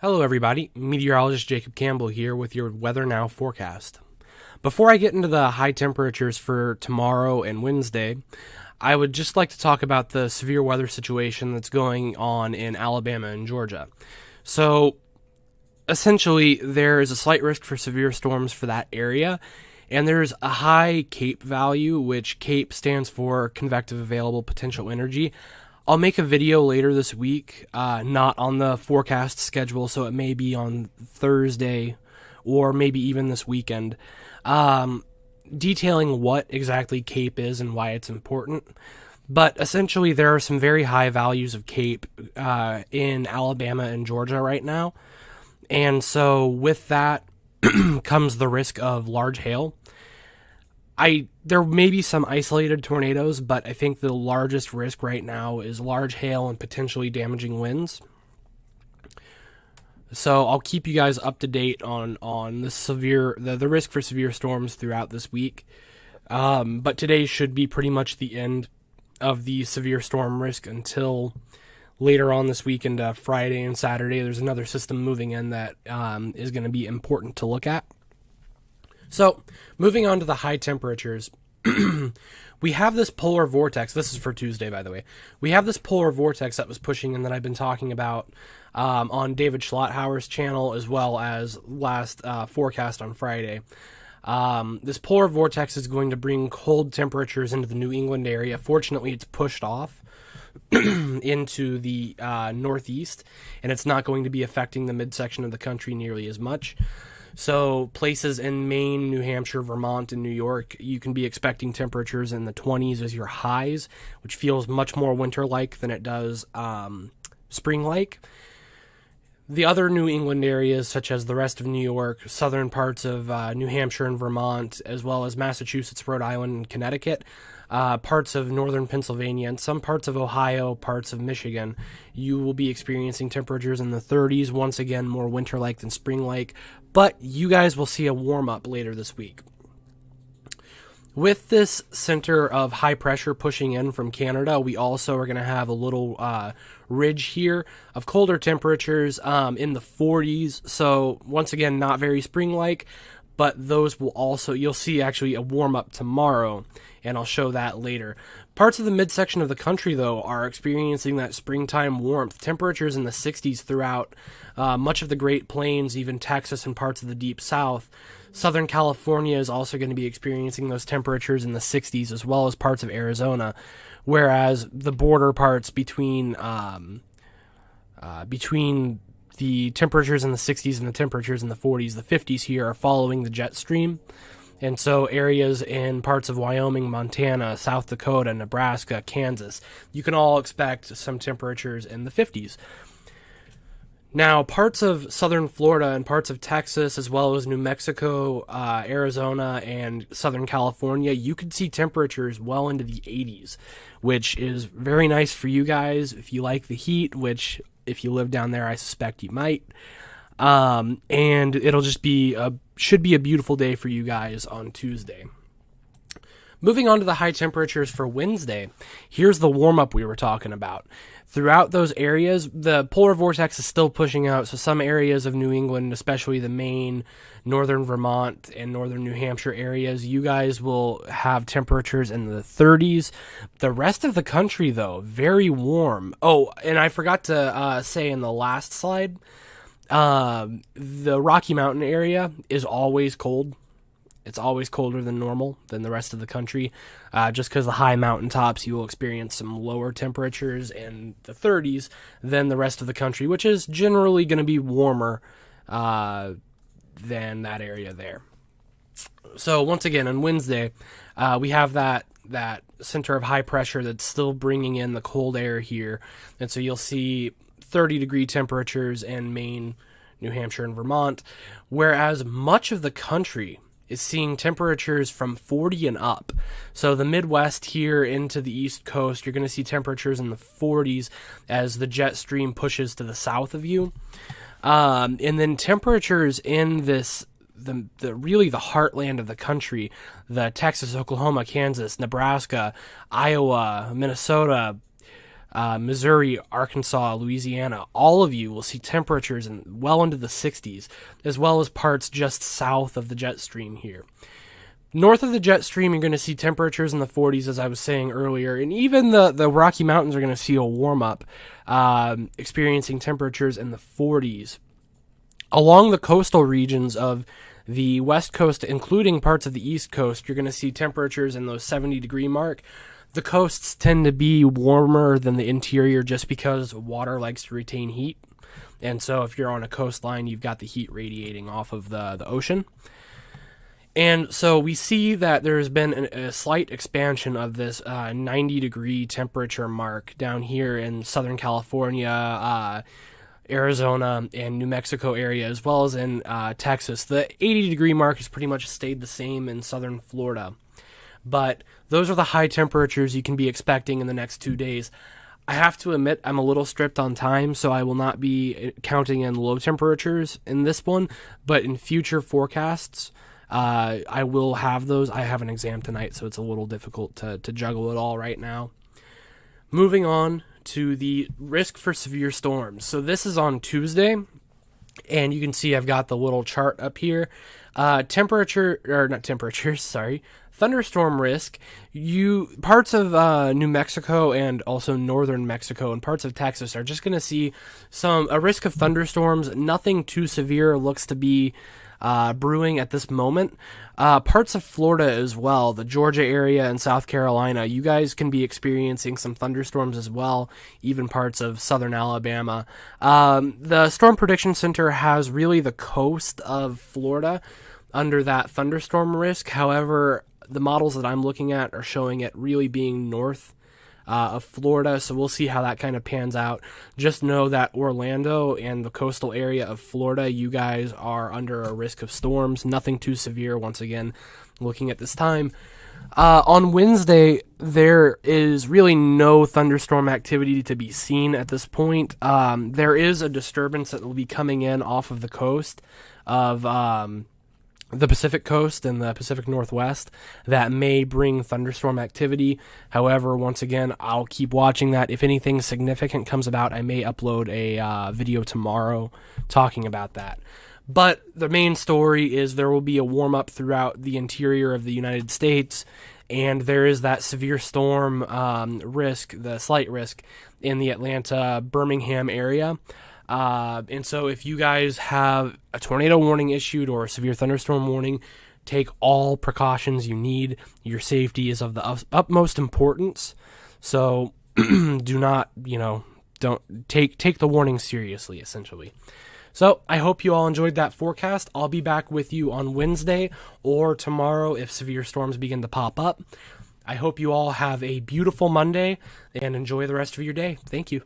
Hello, everybody. Meteorologist Jacob Campbell here with your WeatherNow forecast. Before I get into the high temperatures for tomorrow and Wednesday, I would just like to talk about the severe weather situation that's going on in Alabama and Georgia. So, essentially, there is a slight risk for severe storms for that area, and there's a high CAPE value, which CAPE stands for Convective Available Potential Energy. I'll make a video later this week, not on the forecast schedule, so it may be on Thursday or maybe even this weekend, detailing what exactly CAPE is and why it's important. But essentially, there are some very high values of CAPE in Alabama and Georgia right now. And so with that comes the risk of large hail. There may be some isolated tornadoes, but I think the largest risk right now is large hail and potentially damaging winds. So I'll keep you guys up to date on the risk for severe storms throughout this week. But today should be pretty much the end of the severe storm risk until later on this week into Friday and Saturday. There's another system moving in that is going to be important to look at. So, moving on to the high temperatures, we have this polar vortex. This is for Tuesday, by the way. We have this polar vortex that was pushing in that I've been talking about on David Schlotthauer's channel, as well as last forecast on Friday. This polar vortex is going to bring cold temperatures into the New England area. Fortunately, it's pushed off into the northeast, and it's not going to be affecting the midsection of the country nearly as much. So places in Maine, New Hampshire, Vermont, and New York, you can be expecting temperatures in the 20s as your highs, which feels much more winter-like than it does spring-like. The other New England areas, such as the rest of New York, southern parts of New Hampshire and Vermont, as well as Massachusetts, Rhode Island, and Connecticut, parts of northern Pennsylvania, and some parts of Ohio, parts of Michigan, you will be experiencing temperatures in the 30s, once again more winter-like than spring-like, but you guys will see a warm-up later this week. With this center of high pressure pushing in from Canada, we also are going to have a little ridge here of colder temperatures in the 40s, so once again not very spring-like, but those will also, you'll see actually a warm-up tomorrow, and I'll show that later. Parts of the midsection of the country, though, are experiencing that springtime warmth. Temperatures in the 60s throughout much of the Great Plains, even Texas and parts of the Deep South. Southern California is also going to be experiencing those temperatures in the 60s, as well as parts of Arizona, whereas the border parts between the temperatures in the 60s and the temperatures in the 40s, the 50s here are following the jet stream. And so areas in parts of Wyoming, Montana, South Dakota, Nebraska, Kansas, you can all expect some temperatures in the 50s. Now, parts of southern Florida and parts of Texas, as well as New Mexico, Arizona, and Southern California, you could see temperatures well into the 80s, which is very nice for you guys if you like the heat, which if you live down there, I suspect you might. And it'll just should be a beautiful day for you guys on Tuesday. Moving on to the high temperatures for Wednesday, here's the warm-up we were talking about. Throughout those areas, the polar vortex is still pushing out, so some areas of New England, especially the Maine, northern Vermont, and northern New Hampshire areas, you guys will have temperatures in the 30s. The rest of the country, though, very warm. Oh, and I forgot to say in the last slide, the Rocky Mountain area is always cold. It's always colder than normal than the rest of the country. Just because the high mountaintops, you will experience some lower temperatures in the 30s than the rest of the country, which is generally going to be warmer than that area there. So once again, on Wednesday, we have that center of high pressure that's still bringing in the cold air here. And so you'll see 30-degree temperatures in Maine, New Hampshire, and Vermont, whereas much of the country is seeing temperatures from 40 and up. So the Midwest here into the East Coast, you're going to see temperatures in the 40s as the jet stream pushes to the south of you. And then temperatures in the really the heartland of the country, the Texas, Oklahoma, Kansas, Nebraska, Iowa, Minnesota, Missouri, Arkansas, Louisiana, all of you will see temperatures well into the 60s, as well as parts just south of the jet stream here. North of the jet stream, you're going to see temperatures in the 40s, as I was saying earlier, and even the Rocky Mountains are going to see a warm-up, experiencing temperatures in the 40s. Along the coastal regions of the West Coast, including parts of the East Coast, you're going to see temperatures in those 70-degree mark. The coasts tend to be warmer than the interior just because water likes to retain heat. And so if you're on a coastline, you've got the heat radiating off of the ocean. And so we see that there's been a slight expansion of this 90-degree temperature mark down here in Southern California, Arizona, and New Mexico area, as well as in Texas. The 80-degree mark has pretty much stayed the same in southern Florida. But those are the high temperatures you can be expecting in the next 2 days. I have to admit, I'm a little stripped on time, so I will not be counting in low temperatures in this one, but in future forecasts, I will have those. I have an exam tonight, so it's a little difficult to juggle it all right now. Moving on to the risk for severe storms. So this is on Tuesday, and you can see I've got the little chart up here. Thunderstorm risk. Parts of New Mexico and also northern Mexico and parts of Texas are just going to see a risk of thunderstorms. Nothing too severe looks to be brewing at this moment. Parts of Florida as well, the Georgia area and South Carolina, you guys can be experiencing some thunderstorms as well, even parts of southern Alabama. The Storm Prediction Center has really the coast of Florida under that thunderstorm risk. However, the models that I'm looking at are showing it really being north of Florida, so we'll see how that kind of pans out. Just know that Orlando and the coastal area of Florida, you guys are under a risk of storms. Nothing too severe, once again, looking at this time. On Wednesday, there is really no thunderstorm activity to be seen at this point. There is a disturbance that will be coming in off of the coast of the Pacific Coast and the Pacific Northwest that may bring thunderstorm activity. However, once again, I'll keep watching that. If anything significant comes about, I may upload a video tomorrow talking about that. But the main story is there will be a warm-up throughout the interior of the United States, and there is that severe storm risk, the slight risk, in the Atlanta-Birmingham area. And so if you guys have a tornado warning issued or a severe thunderstorm warning, take all precautions you need. Your safety is of the utmost importance. So do not, don't take the warning seriously, essentially. So I hope you all enjoyed that forecast. I'll be back with you on Wednesday or tomorrow if severe storms begin to pop up. I hope you all have a beautiful Monday and enjoy the rest of your day. Thank you.